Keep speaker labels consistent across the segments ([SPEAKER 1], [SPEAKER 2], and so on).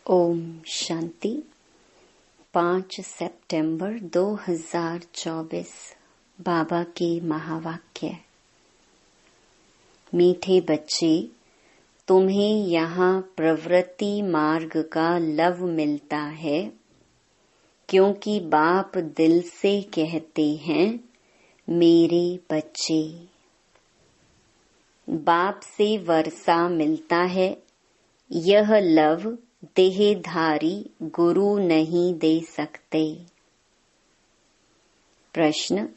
[SPEAKER 1] ओम शांति। 5 सितंबर 2024 बाबा के महावाक्य। मीठे बच्चे, तुम्हें यहाँ प्रवृत्ति मार्ग का लव मिलता है, क्योंकि बाप दिल से कहते हैं मेरे बच्चे। बाप से वर्षा मिलता है। यह लव देहधारी गुरु नहीं दे सकते। प्रश्न: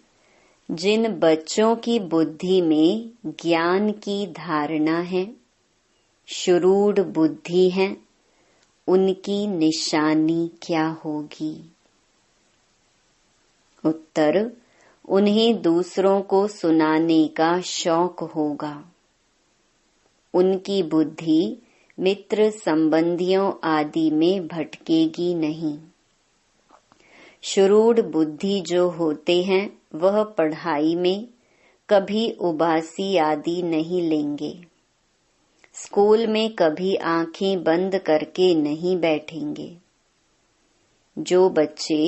[SPEAKER 1] जिन बच्चों की बुद्धि में ज्ञान की धारणा है, शुरूढ़ बुद्धि है, उनकी निशानी क्या होगी? उत्तर: उन्हें दूसरों को सुनाने का शौक होगा। उनकी बुद्धि मित्र संबंधियों आदि में भटकेगी नहीं। शुरूढ़ बुद्धि जो होते हैं वह पढ़ाई में कभी उबासी आदि नहीं लेंगे। स्कूल में कभी आंखें बंद करके नहीं बैठेंगे। जो बच्चे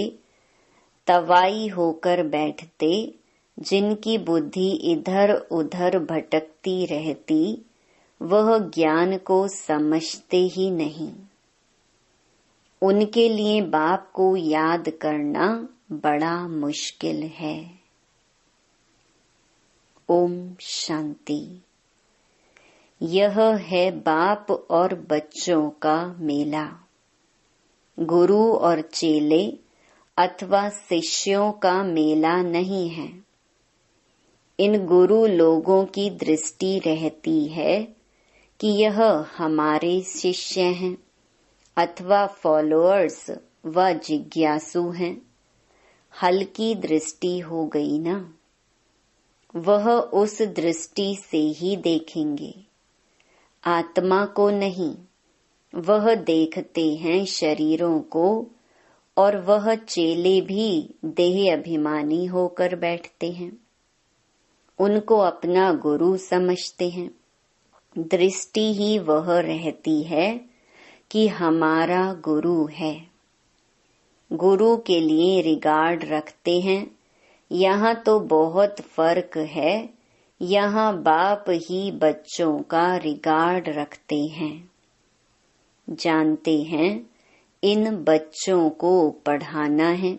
[SPEAKER 1] तवाई होकर बैठते, जिनकी बुद्धि इधर उधर भटकती रहती, वह ज्ञान को समझते ही नहीं। उनके लिए बाप को याद करना बड़ा मुश्किल है। ओम शांति। यह है बाप और बच्चों का मेला। गुरु और चेले अथवा शिष्यों का मेला नहीं है। इन गुरु लोगों की दृष्टि रहती है कि यह हमारे शिष्य हैं अथवा फॉलोअर्स व जिज्ञासु हैं। हल्की दृष्टि हो गई ना। वह उस दृष्टि से ही देखेंगे, आत्मा को नहीं। वह देखते हैं शरीरों को, और वह चेले भी देह अभिमानी होकर बैठते हैं। उनको अपना गुरु समझते हैं। दृष्टि ही वह रहती है कि हमारा गुरु है। गुरु के लिए रिगार्ड रखते हैं। यहाँ तो बहुत फर्क है। यहाँ बाप ही बच्चों का रिगार्ड रखते हैं। जानते हैं इन बच्चों को पढ़ाना है।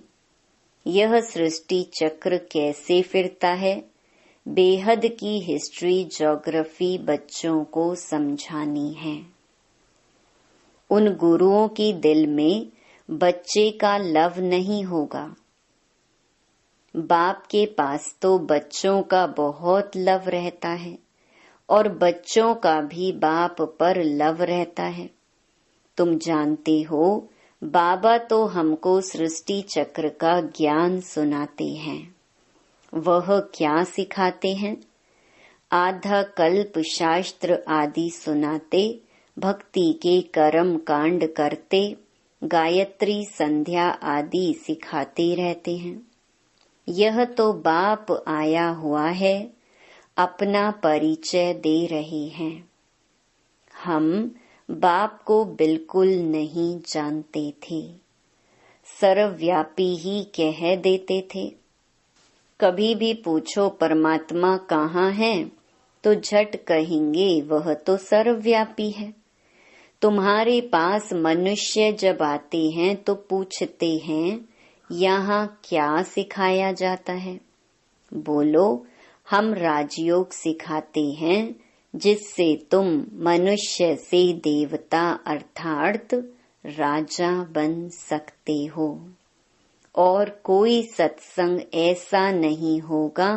[SPEAKER 1] यह सृष्टि चक्र कैसे फिरता है, बेहद की हिस्ट्री ज्योग्राफी बच्चों को समझानी है। उन गुरुओं की दिल में बच्चे का लव नहीं होगा। बाप के पास तो बच्चों का बहुत लव रहता है, और बच्चों का भी बाप पर लव रहता है। तुम जानते हो, बाबा तो हमको सृष्टि चक्र का ज्ञान सुनाते हैं। वह क्या सिखाते हैं? आधा कल्प शास्त्र आदि सुनाते, भक्ति के कर्म कांड करते, गायत्री संध्या आदि सिखाते रहते हैं। यह तो बाप आया हुआ है, अपना परिचय दे रहे हैं। हम बाप को बिल्कुल नहीं जानते थे। सर्वव्यापी ही कह देते थे। कभी भी पूछो परमात्मा कहाँ है, तो झट कहेंगे वह तो सर्वव्यापी है। तुम्हारे पास मनुष्य जब आते हैं तो पूछते हैं यहाँ क्या सिखाया जाता है? बोलो, हम राजयोग सिखाते हैं, जिससे तुम मनुष्य से देवता अर्थात राजा बन सकते हो। और कोई सत्संग ऐसा नहीं होगा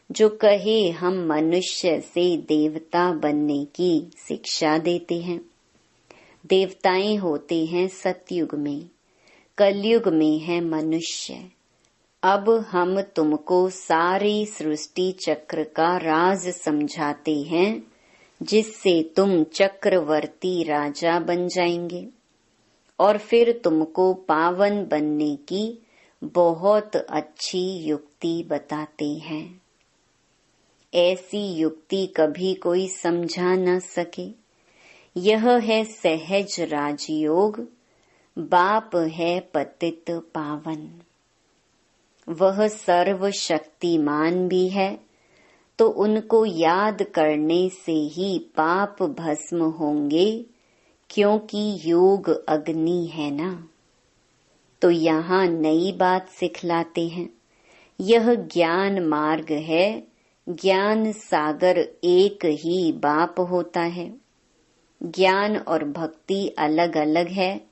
[SPEAKER 1] जो कहे हम मनुष्य से देवता बनने की शिक्षा देते हैं। देवताएं होते हैं सतयुग में, कलयुग में है मनुष्य। अब हम तुमको सारी सृष्टि चक्र का राज समझाते हैं, जिससे तुम चक्रवर्ती राजा बन जाएंगे, और फिर तुमको पावन बनने की बहुत अच्छी युक्ति बताते हैं। ऐसी युक्ति कभी कोई समझा न सके। यह है सहज राजयोग, बाप है पतित पावन, वह सर्व शक्तिमान भी है, तो उनको याद करने से ही पाप भस्म होंगे, क्योंकि योग अग्नि है ना। तो यहाँ नई बात सिखलाते हैं। यह ज्ञान मार्ग है, ज्ञान सागर एक ही बाप होता है। ज्ञान और भक्ति अलग अलग है।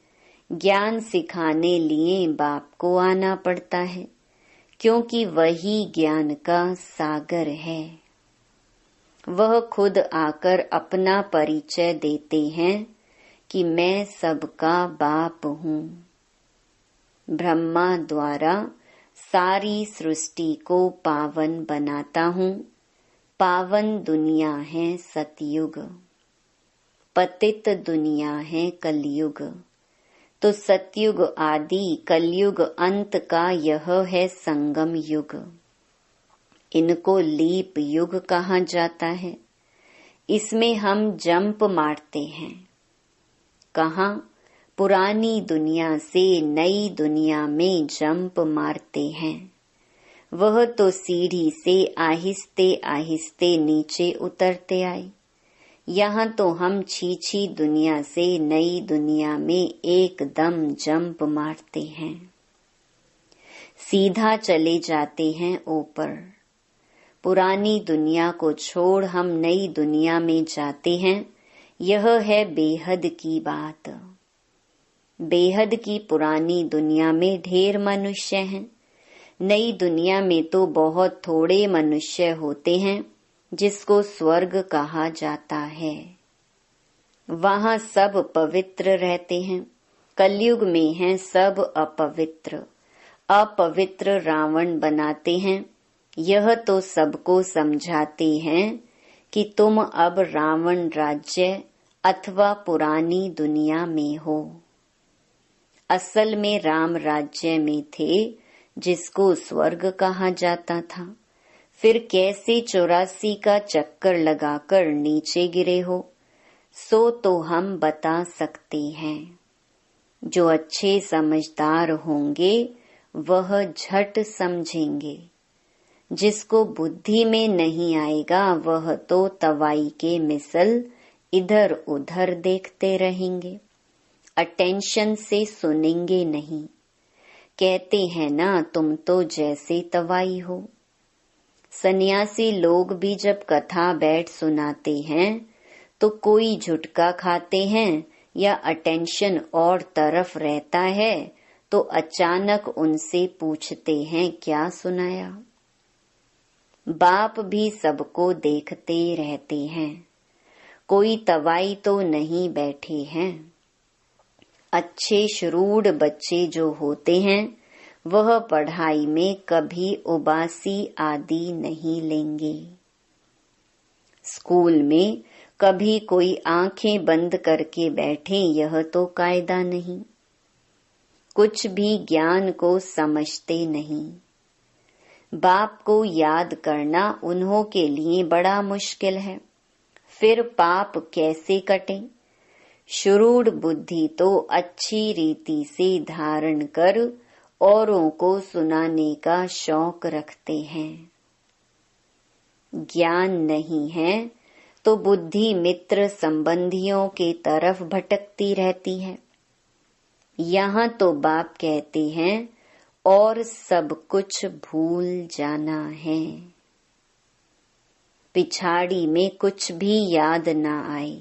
[SPEAKER 1] ज्ञान सिखाने लिए बाप को आना पड़ता है, क्योंकि वही ज्ञान का सागर है। वह खुद आकर अपना परिचय देते हैं कि मैं सबका बाप हूँ। ब्रह्मा द्वारा सारी सृष्टि को पावन बनाता हूँ। पावन दुनिया है सतयुग, पतित दुनिया है कलयुग। तो सतयुग आदि, कलयुग अंत का यह है संगम युग। इनको लीप युग कहा जाता है। इसमें हम जंप मारते हैं। कहाँ? पुरानी दुनिया से नई दुनिया में जंप मारते हैं। वह तो सीढ़ी से आहिस्ते आहिस्ते नीचे उतरते आए। यहाँ तो हम छीछी दुनिया से नई दुनिया में एकदम जंप मारते हैं, सीधा चले जाते हैं ऊपर। पुरानी दुनिया को छोड़ हम नई दुनिया में जाते हैं। यह है बेहद की बात। बेहद की पुरानी दुनिया में ढेर मनुष्य हैं। नई दुनिया में तो बहुत थोड़े मनुष्य होते हैं, जिसको स्वर्ग कहा जाता है। वहाँ सब पवित्र रहते हैं। कलयुग में हैं सब अपवित्र। अपवित्र रावण बनाते हैं। यह तो सबको समझाते हैं कि तुम अब रावण राज्य अथवा पुरानी दुनिया में हो। असल में राम राज्य में थे, जिसको स्वर्ग कहा जाता था। फिर कैसे 84 का चक्कर लगाकर नीचे गिरे हो, सो तो हम बता सकते हैं। जो अच्छे समझदार होंगे वह झट समझेंगे। जिसको बुद्धि में नहीं आएगा वह तो तवाई के मिसल इधर उधर देखते रहेंगे, अटेंशन से सुनेंगे नहीं। कहते हैं ना, तुम तो जैसे तवाई हो। सन्यासी लोग भी जब कथा बैठ सुनाते हैं तो कोई झुटका खाते हैं या अटेंशन और तरफ रहता है, तो अचानक उनसे पूछते हैं क्या सुनाया। बाप भी सबको देखते रहते हैं। कोई तवाई तो नहीं बैठे हैं। अच्छे श्रूड बच्चे जो होते हैं वह पढ़ाई में कभी उबासी आदि नहीं लेंगे। स्कूल में कभी कोई आंखें बंद करके बैठे, यह तो कायदा नहीं। कुछ भी ज्ञान को समझते नहीं। बाप को याद करना उन्हों के लिए बड़ा मुश्किल है। फिर पाप कैसे कटे? श्रूड बुद्धि तो अच्छी रीति से धारण कर औरों को सुनाने का शौक रखते हैं। ज्ञान नहीं है तो बुद्धि मित्र संबंधियों के तरफ भटकती रहती है। यहाँ तो बाप कहते हैं और सब कुछ भूल जाना है। पिछाड़ी में कुछ भी याद ना आए।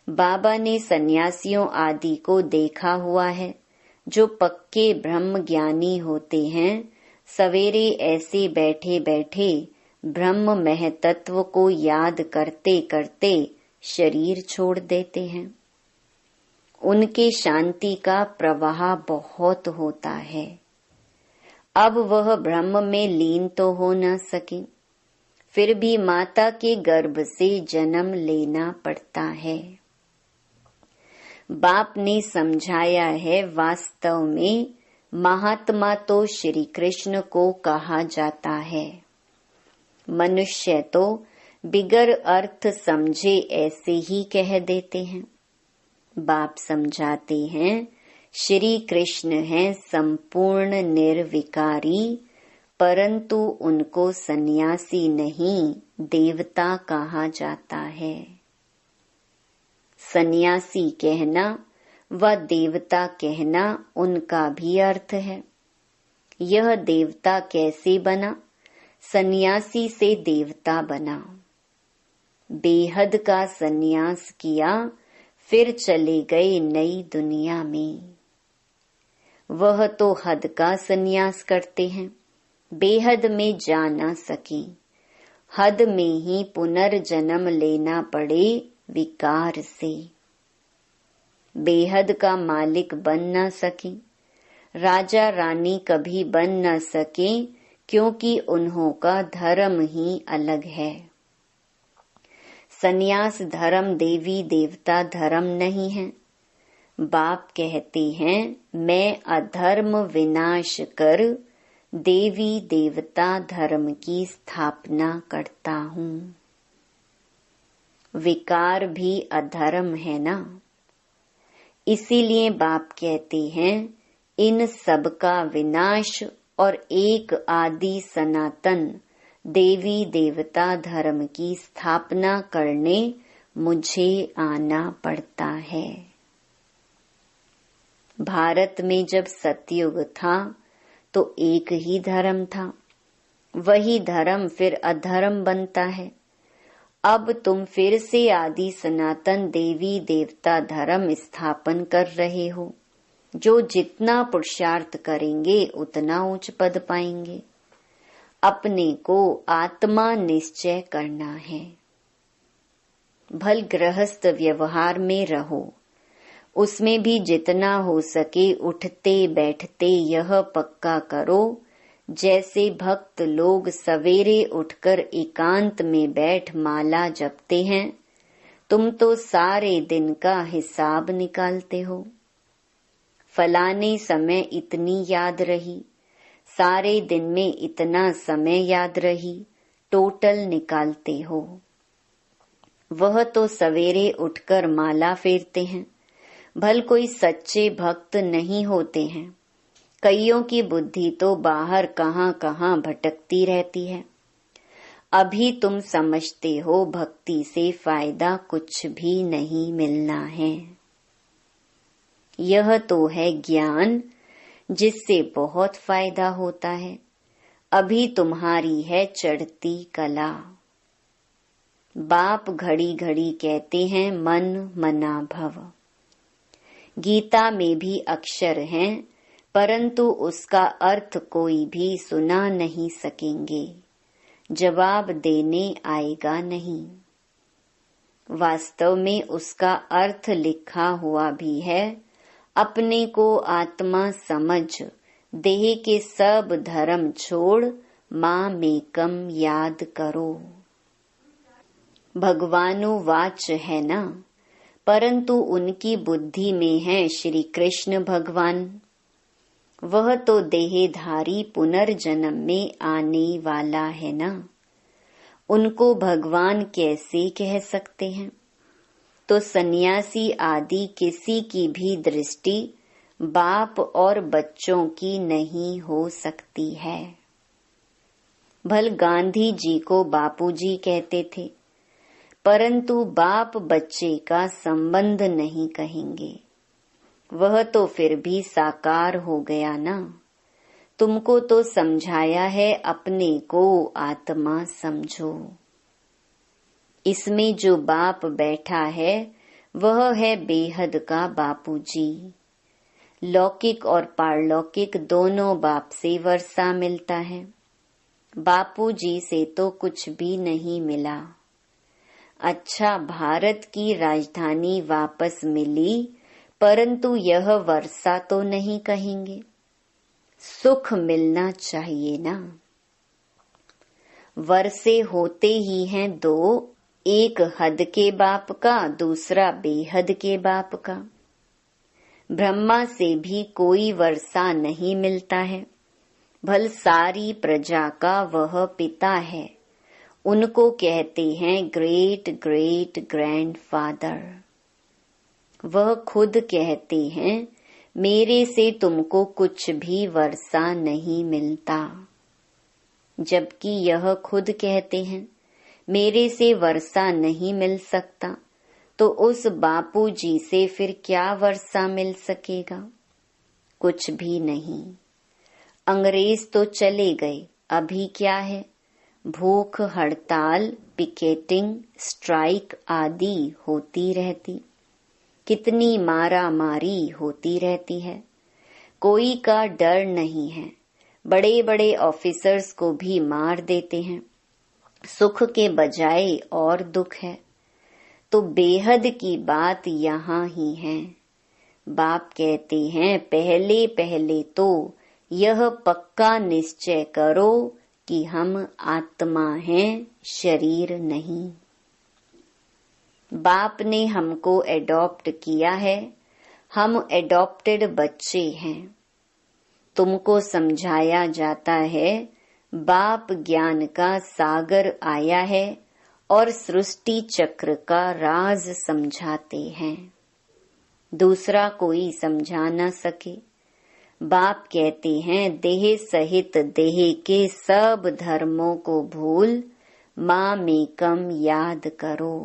[SPEAKER 1] बाबा ने सन्यासियों आदि को देखा हुआ है, जो पक्के ब्रह्म ज्ञानी होते हैं। सवेरे ऐसे बैठे बैठे ब्रह्म महतत्व को याद करते करते शरीर छोड़ देते हैं। उनके शांति का प्रवाह बहुत होता है। अब वह ब्रह्म में लीन तो हो न सके, फिर भी माता के गर्भ से जन्म लेना पड़ता है। बाप ने समझाया है, वास्तव में महात्मा तो श्री कृष्ण को कहा जाता है। मनुष्य तो बिगर अर्थ समझे ऐसे ही कह देते हैं। बाप समझाते हैं श्री कृष्ण हैं संपूर्ण निर्विकारी, परंतु उनको सन्यासी नहीं देवता कहा जाता है। सन्यासी कहना व देवता कहना उनका भी अर्थ है। यह देवता कैसे बना? सन्यासी से देवता बना। बेहद का सन्यास किया, फिर चले गए नई दुनिया में। वह तो हद का सन्यास करते हैं, बेहद में जा न सकी। हद में ही पुनर्जन्म लेना पड़े विकार से। बेहद का मालिक बन न सकी, राजा रानी कभी बन न सके, क्योंकि उन्हों का धर्म ही अलग है। सन्यास धर्म देवी देवता धर्म नहीं है। बाप कहते हैं, मैं अधर्म विनाश कर देवी देवता धर्म की स्थापना करता हूँ। विकार भी अधर्म है ना। इसीलिए बाप कहते हैं, इन सब का विनाश और एक आदि सनातन देवी देवता धर्म की स्थापना करने मुझे आना पड़ता है। भारत में जब सतयुग था तो एक ही धर्म था, वही धर्म फिर अधर्म बनता है। अब तुम फिर से आदि सनातन देवी देवता धर्म स्थापन कर रहे हो। जो जितना पुरुषार्थ करेंगे उतना उच्च पद पाएंगे। अपने को आत्मा निश्चय करना है। भल गृहस्थ व्यवहार में रहो, उसमें भी जितना हो सके उठते बैठते यह पक्का करो, जैसे भक्त लोग सवेरे उठकर एकांत में बैठ माला जपते हैं, तुम तो सारे दिन का हिसाब निकालते हो। फलाने समय इतनी याद रही, सारे दिन में इतना समय याद रही, टोटल निकालते हो। वह तो सवेरे उठकर माला फेरते हैं। भल कोई सच्चे भक्त नहीं होते हैं। कईयों की बुद्धि तो बाहर कहाँ कहाँ भटकती रहती है। अभी तुम समझते हो भक्ति से फायदा कुछ भी नहीं मिलना है। यह तो है ज्ञान, जिससे बहुत फायदा होता है। अभी तुम्हारी है चढ़ती कला। बाप घड़ी घड़ी कहते हैं मन मना भव। गीता में भी अक्षर हैं, परंतु उसका अर्थ कोई भी सुना नहीं सकेंगे, जवाब देने आएगा नहीं। वास्तव में उसका अर्थ लिखा हुआ भी है, अपने को आत्मा समझ, देह के सब धर्म छोड़, माँ मेकम याद करो। भगवानो वाच है ना, परंतु उनकी बुद्धि में है श्री कृष्ण भगवान। वह तो देहधारी पुनर्जन्म में आने वाला है ना। उनको भगवान कैसे कह सकते हैं? तो सन्यासी आदि किसी की भी दृष्टि बाप और बच्चों की नहीं हो सकती है। भल गांधी जी को बापूजी कहते थे, परंतु बाप बच्चे का संबंध नहीं कहेंगे। वह तो फिर भी साकार हो गया ना। तुमको तो समझाया है अपने को आत्मा समझो। इसमें जो बाप बैठा है वह है बेहद का बापूजी। लौकिक और पारलौकिक दोनों बाप से वर्षा मिलता है। बापूजी से तो कुछ भी नहीं मिला। अच्छा, भारत की राजधानी वापस मिली, परंतु यह वर्षा तो नहीं कहेंगे। सुख मिलना चाहिए ना। वर्षे होते ही हैं दो, एक हद के बाप का, दूसरा बेहद के बाप का। ब्रह्मा से भी कोई वर्षा नहीं मिलता है। भल सारी प्रजा का वह पिता है। उनको कहते हैं ग्रेट ग्रेट ग्रैंडफादर। वह खुद कहते हैं मेरे से तुमको कुछ भी वर्षा नहीं मिलता, जबकि यह खुद कहते हैं मेरे से वर्षा नहीं मिल सकता, तो उस बापू जी से फिर क्या वर्षा मिल सकेगा? कुछ भी नहीं। अंग्रेज तो चले गए, अभी क्या है? भूख हड़ताल, पिकेटिंग, स्ट्राइक आदि होती रहती, कितनी मारा मारी होती रहती है। कोई का डर नहीं है, बड़े बड़े ऑफिसर्स को भी मार देते हैं। सुख के बजाय और दुख है। तो बेहद की बात यहाँ ही है। बाप कहते हैं पहले पहले तो यह पक्का निश्चय करो कि हम आत्मा हैं, शरीर नहीं। बाप ने हमको एडॉप्ट किया है, हम एडॉप्टेड बच्चे हैं। तुमको समझाया जाता है बाप ज्ञान का सागर आया है और सृष्टि चक्र का राज समझाते हैं, दूसरा कोई समझा न सके। बाप कहते हैं देह सहित देह के सब धर्मों को भूल मामेकम याद करो।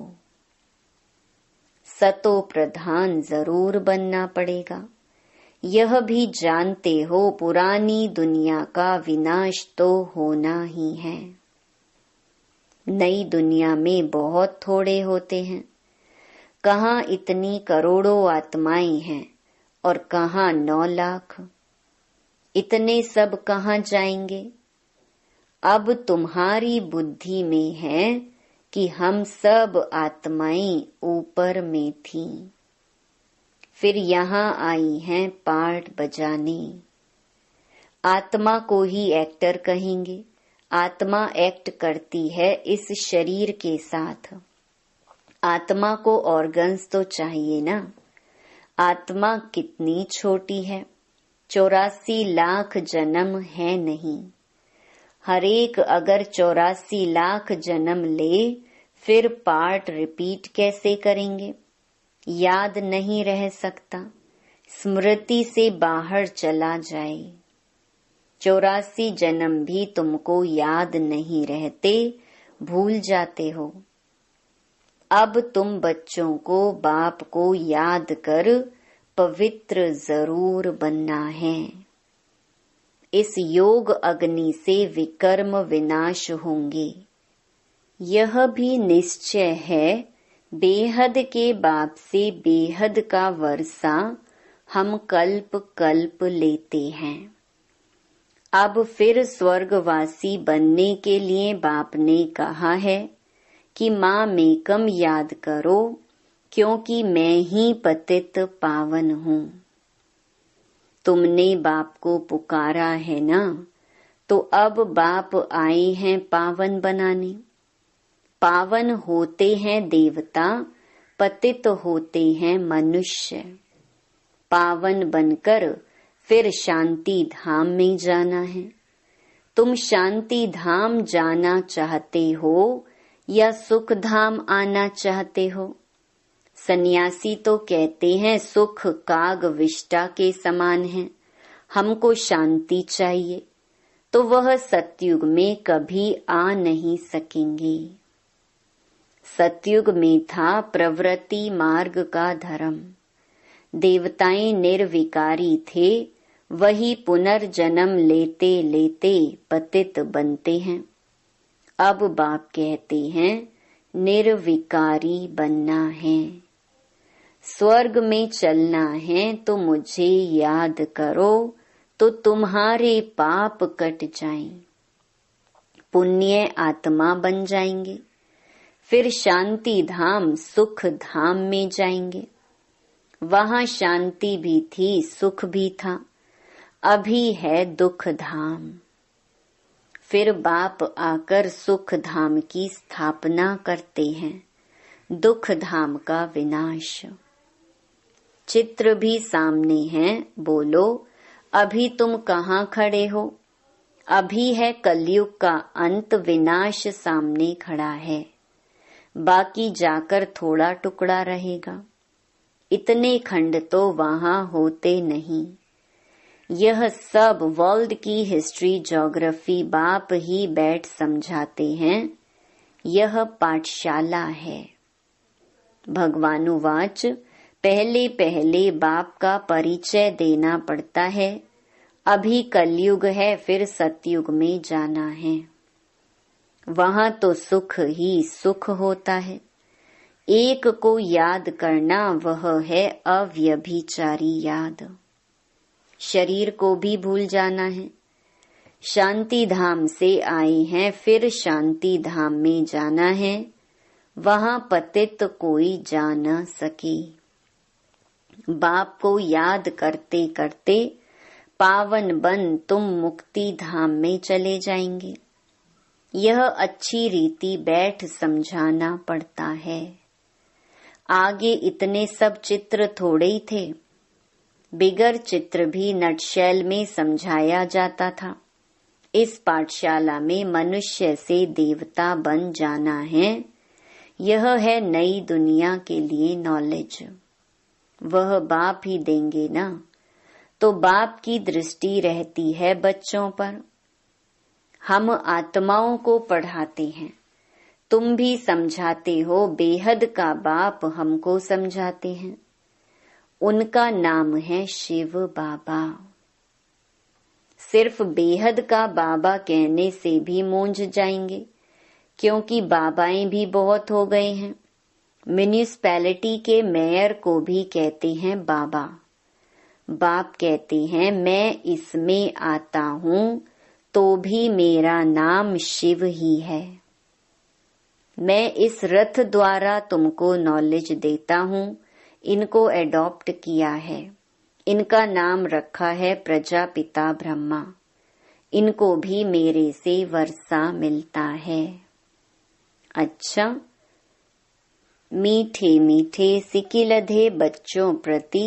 [SPEAKER 1] सतो प्रधान जरूर बनना पड़ेगा। यह भी जानते हो पुरानी दुनिया का विनाश तो होना ही है। नई दुनिया में बहुत थोड़े होते हैं। कहाँ इतनी करोड़ों आत्माएं हैं और कहाँ 9 लाख। इतने सब कहाँ जाएंगे? अब तुम्हारी बुद्धि में है कि हम सब आत्माएं ऊपर में थीं, फिर यहाँ आई हैं पार्ट बजाने। आत्मा को ही एक्टर कहेंगे। आत्मा एक्ट करती है इस शरीर के साथ। आत्मा को ऑर्गन्स तो चाहिए ना। आत्मा कितनी छोटी है, 84 लाख जन्म है नहीं। हरेक अगर 84 लाख जन्म ले, फिर पार्ट रिपीट कैसे करेंगे? याद नहीं रह सकता, स्मृति से बाहर चला जाए। 84 जन्म भी तुमको याद नहीं रहते, भूल जाते हो। अब तुम बच्चों को बाप को याद कर पवित्र जरूर बनना है। इस योग अग्नि से विकर्म विनाश होंगे। यह भी निश्चय है बेहद के बाप से बेहद का वर्षा हम कल्प कल्प लेते हैं। अब फिर स्वर्गवासी बनने के लिए बाप ने कहा है कि माँ मेकम याद करो, क्योंकि मैं ही पतित पावन हूँ। तुमने बाप को पुकारा है ना, तो अब बाप आए हैं पावन बनाने। पावन होते हैं देवता, पतित होते हैं मनुष्य। पावन बनकर फिर शांति धाम में जाना है। तुम शांति धाम जाना चाहते हो या सुख धाम आना चाहते हो? सन्यासी तो कहते हैं सुख काग विष्टा के समान है, हमको शांति चाहिए, तो वह सतयुग में कभी आ नहीं सकेंगे। सतयुग में था प्रवृत्ति मार्ग का धर्म। देवताएं निर्विकारी थे, वही पुनर्जन्म लेते लेते पतित बनते हैं। अब बाप कहते हैं निर्विकारी बनना है। स्वर्ग में चलना है तो मुझे याद करो, तो तुम्हारे पाप कट जाएं, पुण्य आत्मा बन जाएंगे। फिर शांति धाम सुख धाम में जाएंगे। वहाँ शांति भी थी, सुख भी था, अभी है दुख धाम। फिर बाप आकर सुख धाम की स्थापना करते हैं, दुख धाम का विनाश। चित्र भी सामने है, बोलो अभी तुम कहाँ खड़े हो? अभी है कलयुग का अंत, विनाश सामने खड़ा है, बाकी जाकर थोड़ा टुकड़ा रहेगा। इतने खंड तो वहां होते नहीं। यह सब वर्ल्ड की हिस्ट्री ज्योग्राफी बाप ही बैठ समझाते हैं। यह पाठशाला है। भगवानुवाच, पहले पहले बाप का परिचय देना पड़ता है। अभी कलयुग है, फिर सतयुग में जाना है। वहां तो सुख ही सुख होता है। एक को याद करना, वह है अव्यभिचारी याद। शरीर को भी भूल जाना है। शांति धाम से आए हैं, फिर शांति धाम में जाना है। वहां पतित कोई जा न सके। बाप को याद करते करते पावन बन तुम मुक्ति धाम में चले जाएंगे। यह अच्छी रीति बैठ समझाना पड़ता है। आगे इतने सब चित्र थोड़े ही थे। बिगर चित्र भी नटशेल में समझाया जाता था। इस पाठशाला में मनुष्य से देवता बन जाना है। यह है नई दुनिया के लिए नॉलेज। वह बाप ही देंगे ना, तो बाप की दृष्टि रहती है बच्चों पर। हम आत्माओं को पढ़ाते हैं, तुम भी समझाते हो। बेहद का बाप हमको समझाते हैं। उनका नाम है शिव बाबा। सिर्फ बेहद का बाबा कहने से भी मूंझ जाएंगे, क्योंकि बाबाएं भी बहुत हो गए हैं। म्युनिसिपैलिटी के मेयर को भी कहते हैं बाबा। बाप कहते हैं मैं इसमें आता हूँ तो भी मेरा नाम शिव ही है। मैं इस रथ द्वारा तुमको नॉलेज देता हूँ। इनको एडॉप्ट किया है। इनका नाम रखा है प्रजापिता ब्रह्मा। इनको भी मेरे से वर्षा मिलता है। अच्छा, मीठे मीठे सिकिलधे बच्चों प्रति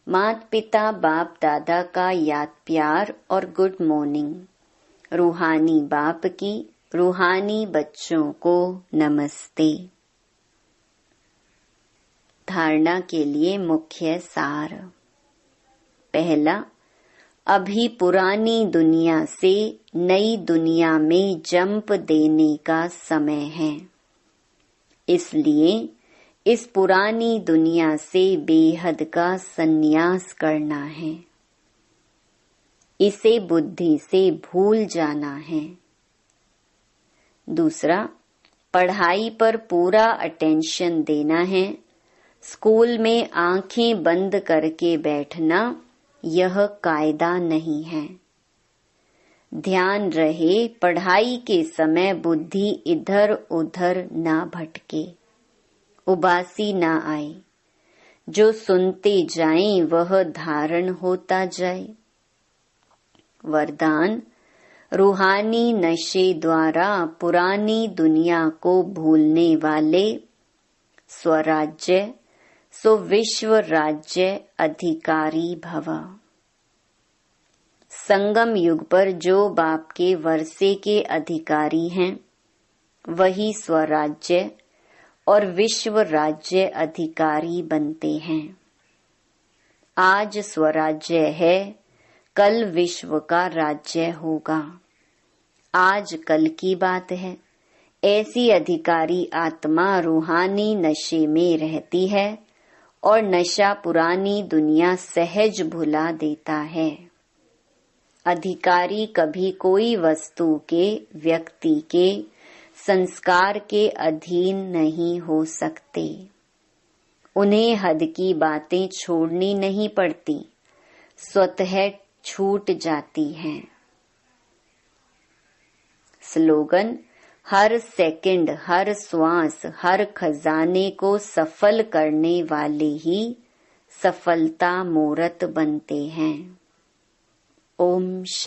[SPEAKER 1] माता पिता बाप दादा का याद प्यार और गुड मॉर्निंग। रूहानी बाप की रूहानी बच्चों को नमस्ते। धारणा के लिए मुख्य सार। पहला, अभी पुरानी दुनिया से नई दुनिया में जंप देने का समय है। इसलिए इस पुरानी दुनिया से बेहद का संन्यास करना है। इसे बुद्धि से भूल जाना है। दूसरा, पढ़ाई पर पूरा अटेंशन देना है। स्कूल में आंखें बंद करके बैठना यह कायदा नहीं है। ध्यान रहे पढ़ाई के समय बुद्धि इधर उधर ना भटके, उबासी ना आए। जो सुनते जाएं वह धारण होता जाए। वरदान, रूहानी नशे द्वारा पुरानी दुनिया को भूलने वाले स्वराज्य सो विश्व राज्य अधिकारी भव। संगम युग पर जो बाप के वर्षे के अधिकारी हैं, वही स्वराज्य और विश्व राज्य अधिकारी बनते हैं। आज स्वराज्य है, कल विश्व का राज्य होगा। आज कल की बात है। ऐसी अधिकारी आत्मा रूहानी नशे में रहती है और नशा पुरानी दुनिया सहज भुला देता है। अधिकारी कभी कोई वस्तु के, व्यक्ति के, संस्कार के अधीन नहीं हो सकते। उन्हें हद की बातें छोड़नी नहीं पड़ती, स्वतः छूट जाती हैं। स्लोगन, हर सेकंड, हर श्वास, हर खजाने को सफल करने वाले ही सफलता मूर्त बनते हैं। ओम शांति।